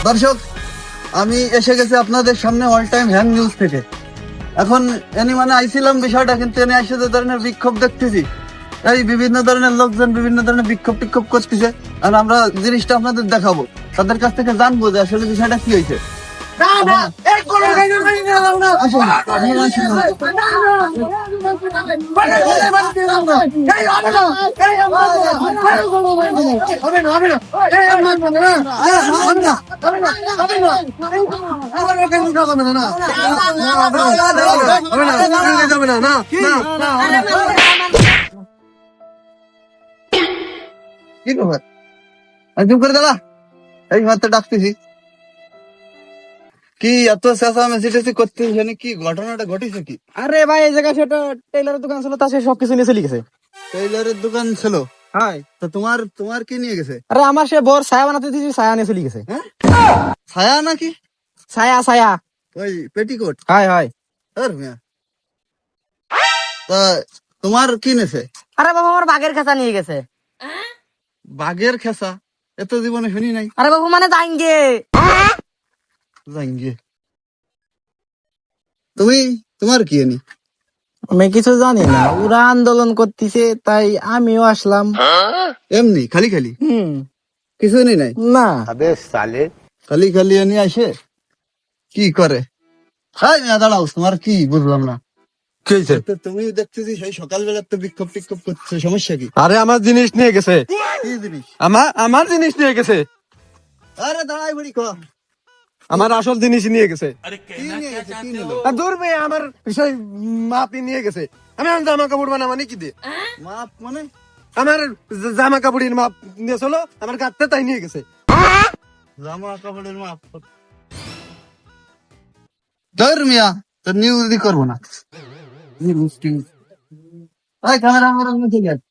দর্শক, আমি এসে গেছি আপনাদের সামনে অল টাইম হ্যাং নিউজ থেকে। এখন এনি মানে আইছিলাম বিষয়টা, কিন্তু এনে এসে যে ধরনের বিক্ষোভ দেখতেছি, এই বিভিন্ন ধরনের লোকজন বিভিন্ন ধরনের বিক্ষোভ টিক্ষোভ করতেছে। আর আমরা জিনিসটা আপনাদের দেখাবো, তাদের কাছ থেকে জানবো যে আসলে বিষয়টা কি হয়েছে। কি ব্যাপার? চুপ করে দাঁড়া, এই মাত্র ডাকতেছি। কি এত চেঁচামেচি টেচি করতেছিস? কি ঘটনাটা ঘটেছে কি? আরে ভাই, এই জায়গায় সেটা টেইলারের দোকান ছিল, তা সে সবকিছু নিয়ে চলে গেছে। টেইলারের দোকান ছিল? হাই, তো তোমার তোমার কি নিয়ে গেছে? আরে আমার সে বর ছায়া বানাতে দিয়েছি, ছায়া নিয়ে চলে গেছে। হ্যাঁ, ছায়া নাকি? ছায়া ছায়া। ওই পেটিকোট? Hi hi. আর মিয়া, তা তোমার কি নেছে? আরে বাবু, আমার বাঘের খাঁচা নিয়ে গেছে। বাঘের খেসা? এত জীবনে শুনি নাই। আরে বাবু, মানে যাইঙ্গে। জাঙ্গিয়ে। তুমি তোমার কি এনি? আমি কিছু জানি না, ওরা আন্দোলন করতেছে তাই আমিও আসলাম। এমনি খালি খালি? কিছু নেই নাই? না। খালি খালি এনি আসে কি করে? হাই মিয়া দাঁড়াও, তোমার কি বুঝলাম না। কি হয়েছে? তো তুমি দেখতেছি সেই সকালবেলা তো বিক্ষোভ টিক্ষোভ করছো, সমস্যা কি? আরে আমার জিনিস নিয়ে গেছে। কি জিনিস? আমার জিনিস নিয়ে গেছে। আরে দাঁড়াই বলি কম। আমার আসল জিনিস নিয়ে গেছে। কি নিয়ে গেছে? কি নিলো? আর দূর মেয়ে, আমার সেই মাপি নিয়ে গেছে। আমি আমার জামা কাপড় বানাবো নাকি দিয়ে? মাপ মানে? আমার জামা কাপড়ের মাপ নিয়ে চলো, আমার গাতে তাই নিয়ে গেছে। জামা কাপড়ের মাপ? ধর মিয়া, তো নিউজ করবো না। ক্যামেরা আমার ঠিক আছে।